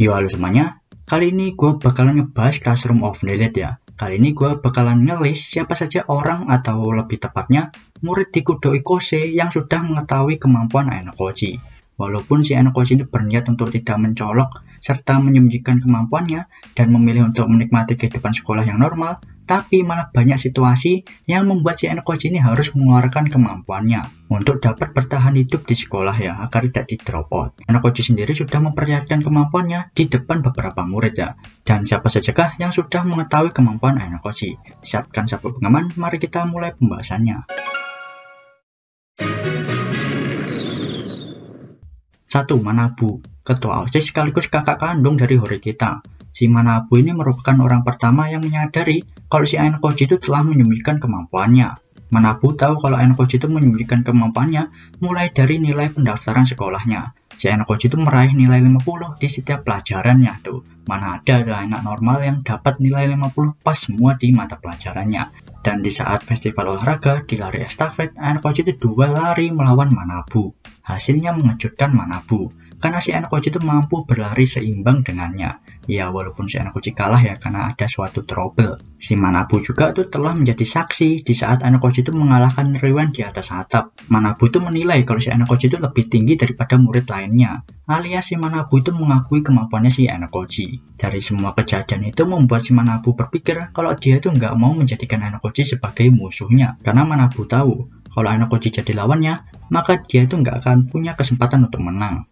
Yo halo semuanya, kali ini gue bakalan ngebahas Classroom of Knowledge ya. Kali ini gue bakalan ngelis siapa saja orang atau lebih tepatnya murid di Kudo Ikose yang sudah mengetahui kemampuan Ainokoji. Walaupun si Ainokoji ini berniat untuk tidak mencolok serta menyembunyikan kemampuannya dan memilih untuk menikmati kehidupan sekolah yang normal, tapi malah banyak situasi yang membuat si Ainokoji ini harus mengeluarkan kemampuannya untuk dapat bertahan hidup di sekolah ya, agar tidak di drop out. Ainokoji sendiri sudah memperlihatkan kemampuannya di depan beberapa murid ya. Dan siapa sajakah yang sudah mengetahui kemampuan Ainokoji? Siapkan sabuk pengaman, mari kita mulai pembahasannya. 1. Manabu, ketua OSIS sekaligus kakak kandung dari Horikita. Si Manabu ini merupakan orang pertama yang menyadari kalau si Ainokoji itu telah menyembunyikan kemampuannya. Manabu tahu kalau Ainokoji itu menyembunyikan kemampuannya mulai dari nilai pendaftaran sekolahnya. Si Ainokoji itu meraih nilai 50 di setiap pelajarannya tuh. Mana ada anak normal yang dapat nilai 50 pas semua di mata pelajarannya. Dan di saat festival olahraga di lari estafet, Ainokoji itu duel lari melawan Manabu. Hasilnya mengejutkan Manabu, karena si Ainokoji itu mampu berlari seimbang dengannya. Ya walaupun si Ainokoji kalah ya karena ada suatu trouble. Si Manabu juga tuh telah menjadi saksi di saat Ainokoji itu mengalahkan Riwen di atas atap. Manabu itu menilai kalau si Ainokoji itu lebih tinggi daripada murid lainnya. Alias si Manabu itu mengakui kemampuannya si Ainokoji. Dari semua kejadian itu membuat si Manabu berpikir kalau dia itu nggak mau menjadikan Ainokoji sebagai musuhnya. Karena Manabu tahu kalau Ainokoji jadi lawannya, maka dia itu nggak akan punya kesempatan untuk menang.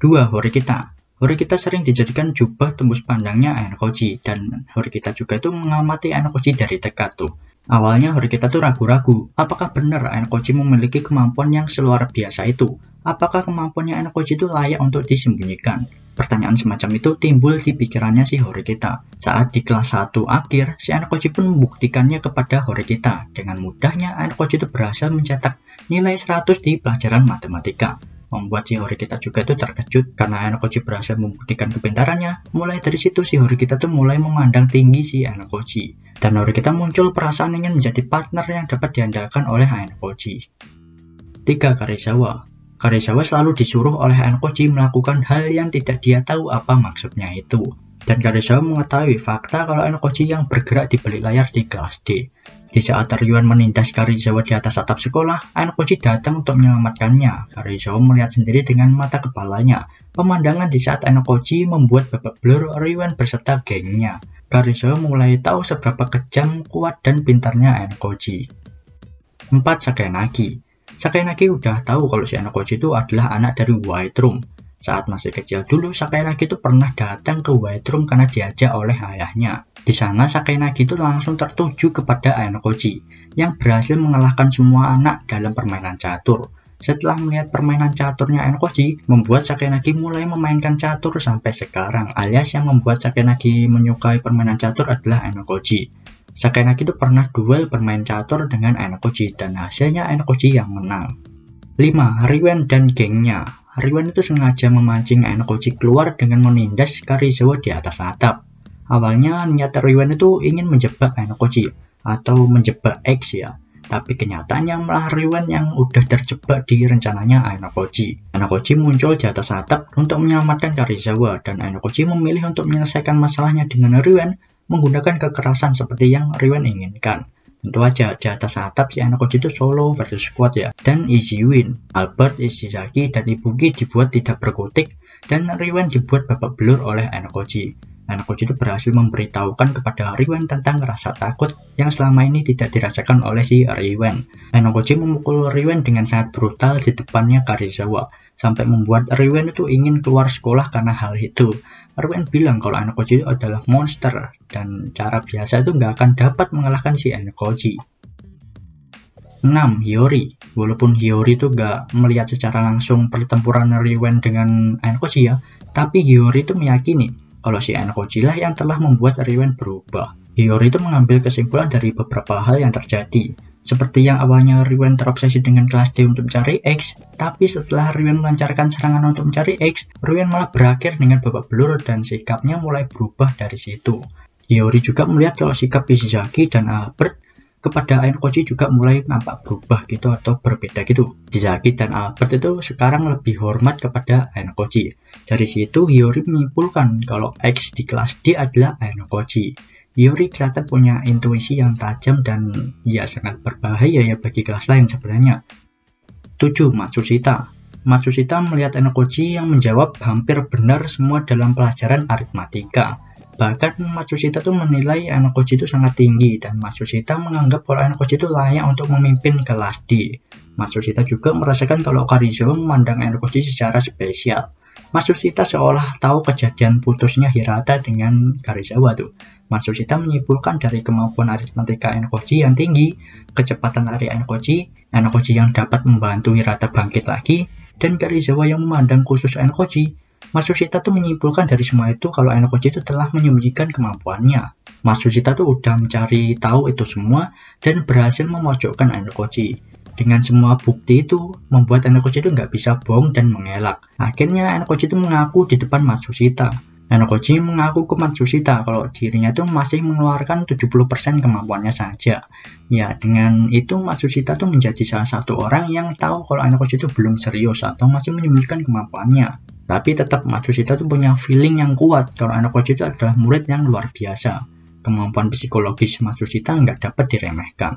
2. Horikita. Horikita sering dijadikan jubah tembus pandangnya Ainokoji, dan Horikita juga itu mengamati Ainokoji dari dekat tuh. Awalnya Horikita tuh ragu-ragu, apakah benar Ainokoji memiliki kemampuan yang seluar biasa itu? Apakah kemampuannya Ainokoji itu layak untuk disembunyikan? Pertanyaan semacam itu timbul di pikirannya si Horikita. Saat di kelas 1 akhir, si Ainokoji pun membuktikannya kepada Horikita. Dengan mudahnya Ainokoji itu berhasil mencetak nilai 100 di pelajaran matematika. Membuat si Horikita juga itu terkejut karena Ainokoji berhasil membuktikan kepintarannya. Mulai dari situ si Horikita tuh mulai memandang tinggi si Ainokoji. Dan Horikita muncul perasaan ingin menjadi partner yang dapat diandalkan oleh Ainokoji. 3. Karizawa. Karizawa selalu disuruh oleh Ainokoji melakukan hal yang tidak dia tahu apa maksudnya itu. Dan Karizawa mengetahui fakta kalau Ainokoji yang bergerak di balik layar di kelas D. Di saat Ryuan menindas Karizawa di atas atap sekolah, Ainokoji datang untuk menyelamatkannya. Karizawa melihat sendiri dengan mata kepalanya. Pemandangan di saat Ainokoji membuat babak belur Ryuan beserta gengnya. Karizawa mulai tahu seberapa kejam, kuat, dan pintarnya Ainokoji. 4. Sakayanagi. Sakayanagi udah tahu kalau si Ainokoji itu adalah anak dari White Room. Saat masih kecil dulu, Sakayanagi itu pernah datang ke White Room karena diajak oleh ayahnya. Di sana, Sakayanagi itu langsung tertuju kepada Ainokoji, yang berhasil mengalahkan semua anak dalam permainan catur. Setelah melihat permainan caturnya Ainokoji, membuat Sakayanagi mulai memainkan catur sampai sekarang, alias yang membuat Sakayanagi menyukai permainan catur adalah Ainokoji. Sakayanagi itu pernah duel bermain catur dengan Ainokoji, dan hasilnya Ainokoji yang menang. 5. Ryuan dan gengnya. Ryuan itu sengaja memancing Ainokoji keluar dengan menindas Karizawa di atas atap. Awalnya niat Ryuan itu ingin menjebak Ainokoji atau menjebak X ya. Tapi kenyataannya malah Ryuan yang udah terjebak di rencananya Ainokoji. Ainokoji muncul di atas atap untuk menyelamatkan Karizawa, dan Ainokoji memilih untuk menyelesaikan masalahnya dengan Ryuan menggunakan kekerasan seperti yang Ryuan inginkan. Tentu aja di atas atap si Ainokoji itu solo versus squad ya. Dan easy win. Albert, Ishizaki, dan Ibuki dibuat tidak berkutik, dan Ryuan dibuat babak belur oleh Ainokoji. Ainokoji itu berhasil memberitahukan kepada Ryuan tentang rasa takut yang selama ini tidak dirasakan oleh si Ryuan. Ainokoji memukul Ryuan dengan sangat brutal di depannya Karizawa, sampai membuat Ryuan itu ingin keluar sekolah karena hal itu. Ryuan bilang kalau Ainokoji itu adalah monster, dan cara biasa itu nggak akan dapat mengalahkan si Ainokoji. 6. Hiyori. Walaupun Hiyori itu nggak melihat secara langsung pertempuran Ryuan dengan Ainokoji ya, tapi Hiyori itu meyakini kalau si Ainokoji lah yang telah membuat Ryuan berubah. Hiyori itu mengambil kesimpulan dari beberapa hal yang terjadi. Seperti yang awalnya Ryuan terobsesi dengan kelas D untuk mencari X, tapi setelah Ryuan melancarkan serangan untuk mencari X, Ryuan malah berakhir dengan babak belur dan sikapnya mulai berubah dari situ. Hiyori juga melihat kalau sikap Ishizaki dan Albert kepada Enkoji juga mulai nampak berubah gitu atau berbeda gitu. Chisaki dan Albert itu sekarang lebih hormat kepada Enkoji. Dari situ Hiyori menyimpulkan kalau X di kelas D adalah Enkoji. Hiyori kelihatan punya intuisi yang tajam dan ya sangat berbahaya ya bagi kelas lain sebenarnya. 7. Matsushita. Matsushita melihat Enkoji yang menjawab hampir benar semua dalam pelajaran aritmatika. Bahkan Matsushita tuh menilai Enkoji itu sangat tinggi dan Matsushita menganggap kalau Enkoji itu layak untuk memimpin kelas D. Matsushita juga merasakan kalau Karizawa memandang Enkoji secara spesial. Matsushita seolah tahu kejadian putusnya Hirata dengan Karizawa tuh. Matsushita menyimpulkan dari kemampuan aritmatika Enkoji yang tinggi, kecepatan lari Enkoji yang dapat membantu Hirata bangkit lagi, dan Karizawa yang memandang khusus Enkoji. Matsushita tuh menyimpulkan dari semua itu kalau Enkoji itu telah menyembunyikan kemampuannya. Matsushita tuh udah mencari tahu itu semua dan berhasil memojokkan Enkoji. Dengan semua bukti itu membuat Enkoji itu nggak bisa bohong dan mengelak. Akhirnya Enkoji itu mengaku di depan Matsushita. Enkoji mengaku ke Matsushita kalau dirinya itu masih mengeluarkan 70% kemampuannya saja. Ya, dengan itu Matsushita itu menjadi salah satu orang yang tahu kalau Enkoji itu belum serius atau masih menyembunyikan kemampuannya. Tapi tetap Matsushita itu punya feeling yang kuat kalau Enkoji itu adalah murid yang luar biasa. Kemampuan psikologis Matsushita nggak dapat diremehkan.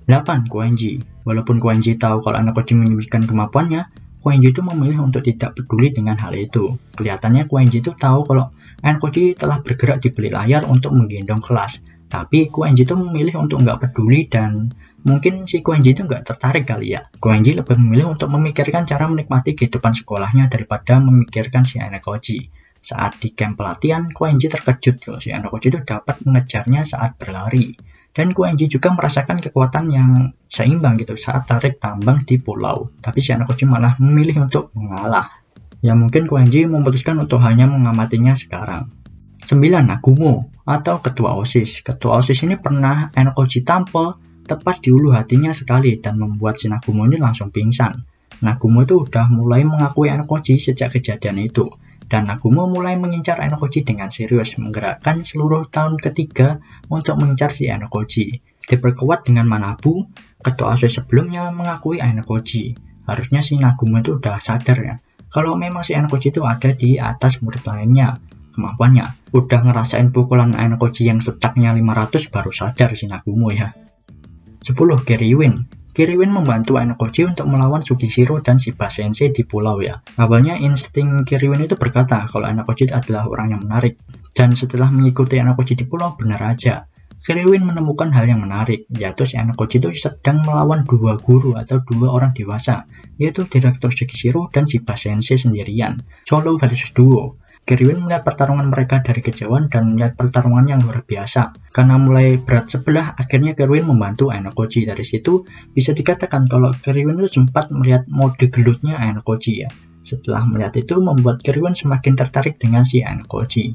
8. Koenji. Walaupun Koenji tahu kalau Enkoji menyembunyikan kemampuannya, Koenji itu memilih untuk tidak peduli dengan hal itu. Kelihatannya Koenji itu tahu kalau Enkoji telah bergerak di balik layar untuk menggendong kelas. Tapi Koenji itu memilih untuk nggak peduli dan mungkin si Koenji itu nggak tertarik kali ya. Koenji lebih memilih untuk memikirkan cara menikmati kehidupan sekolahnya daripada memikirkan si Enkoji. Saat di camp pelatihan, Koenji terkejut kalau si Enkoji itu dapat mengejarnya saat berlari. Dan Koenji juga merasakan kekuatan yang seimbang gitu saat tarik tambang di pulau. Tapi si Enkoji malah memilih untuk mengalah. Ya mungkin Koenji memutuskan untuk hanya mengamatinya sekarang. 9. Nagumo atau Ketua OSIS. Ketua OSIS ini pernah Enkoji tampil tepat di ulu hatinya sekali dan membuat si Nagumo ini langsung pingsan. Nagumo itu udah mulai mengakui Enkoji sejak kejadian itu. Dan Nagumo mulai mengincar Enkoji dengan serius, menggerakkan seluruh tahun ketiga untuk mengincar si Enkoji. Diperkuat dengan Manabu, ketua OSIS sebelumnya mengakui Enkoji. Harusnya si Nagumo itu udah sadar ya, kalau memang si Enkoji itu ada di atas murid lainnya. Kemampuannya, udah ngerasain pukulan Enkoji yang setaknya 500 baru sadar si Nagumo ya. 10. Kiriwin. Kiriwin membantu Enkoji untuk melawan Sugishiro dan Shiba Sensei di pulau ya. Awalnya insting Kiriwin itu berkata kalau Enkoji adalah orang yang menarik. Dan setelah mengikuti Enkoji di pulau benar aja. Kiriwin menemukan hal yang menarik, yaitu si Enkoji itu sedang melawan dua guru atau dua orang dewasa, yaitu Direktur Sugishiro dan Shiba Sensei sendirian. Solo versus duo. Kiriwin melihat pertarungan mereka dari kejauhan dan melihat pertarungan yang luar biasa. Karena mulai berat sebelah, akhirnya Kiriwin membantu Enkoji. Dari situ bisa dikatakan kalau Kiriwin itu sempat melihat mode gelutnya Enkoji ya. Setelah melihat itu membuat Kiriwin semakin tertarik dengan si Enkoji.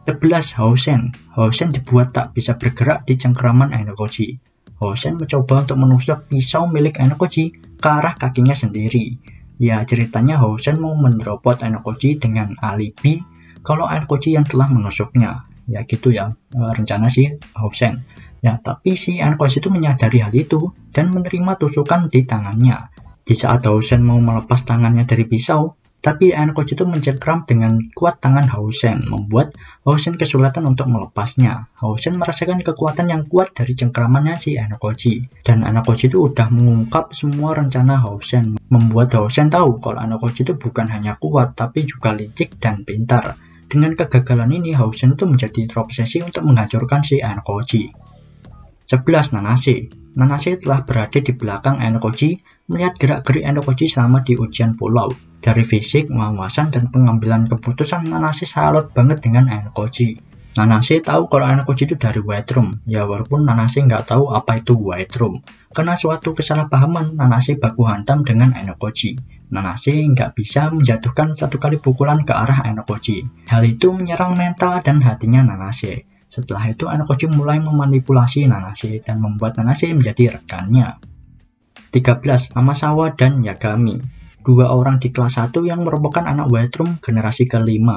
11. Housen. Housen dibuat tak bisa bergerak di cengkeraman Enkoji. Housen mencoba untuk menusuk pisau milik Enkoji ke arah kakinya sendiri. Ya, ceritanya Housen mau menerobot Enkoji dengan alibi kalau Enkoji yang telah menusuknya. Ya gitu ya, rencana si Housen. Ya, tapi si Enkoji itu menyadari hal itu dan menerima tusukan di tangannya. Di saat Housen mau melepas tangannya dari pisau, tapi Enkoji itu mencengkram dengan kuat tangan Housen, membuat Housen kesulitan untuk melepasnya. Housen merasakan kekuatan yang kuat dari cengkramannya si Enkoji. Dan Enkoji itu udah mengungkap semua rencana Housen, membuat Housen tahu kalau Enkoji itu bukan hanya kuat, tapi juga licik dan pintar. Dengan kegagalan ini, Housen itu menjadi terobsesi untuk menghancurkan si Enkoji. 11. Nanase. Nanase telah berada di belakang Enkoji, melihat gerak-gerik Enkoji selama di ujian pulau. Dari fisik, wawasan, dan pengambilan keputusan, Nanase salut banget dengan Enkoji. Nanase tahu kalau Enkoji itu dari White Room, ya walaupun Nanase nggak tahu apa itu White Room. Karena suatu kesalahpahaman, Nanase baku hantam dengan Enkoji. Nanase nggak bisa menjatuhkan satu kali pukulan ke arah Enkoji. Hal itu menyerang mental dan hatinya Nanase. Setelah itu Enkoji mulai memanipulasi Nanase dan membuat Nanase menjadi rekannya. 13. Hamasawa dan Yagami. Dua orang di kelas 1 yang merupakan anak White Room generasi ke-5.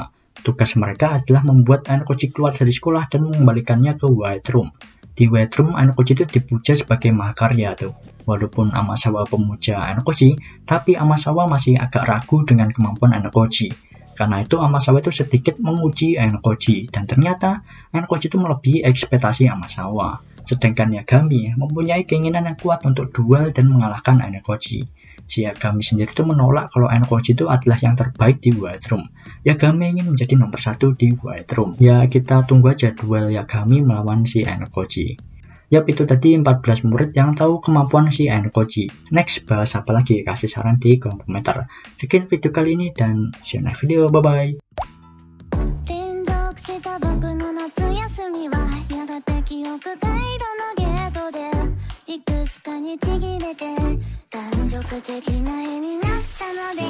Tugas mereka adalah membuat Enkoji keluar dari sekolah dan mengembalikannya ke White Room. Di White Room, Ainokoji itu dipuja sebagai mahakarya tuh. Walaupun Amasawa pemuja Ainokoji, tapi Amasawa masih agak ragu dengan kemampuan Ainokoji. Karena itu Amasawa itu sedikit menguji Ainokoji, dan ternyata Ainokoji itu melebihi ekspektasi Amasawa. Sedangkan Yagami mempunyai keinginan yang kuat untuk duel dan mengalahkan Ainokoji. Si Yagami sendiri itu menolak kalau Ainokoji itu adalah yang terbaik di White Room. Yagami ingin menjadi nomor 1 di White Room. Ya, kita tunggu aja duel Yagami melawan si Ainokoji. Yap, itu tadi 14 murid yang tahu kemampuan si Ainokoji. Next, bahas apa lagi? Kasih saran di kolom komentar. Sekian video kali ini dan see you next video. Bye-bye. いくつかにちぎれて断続的な絵になったのです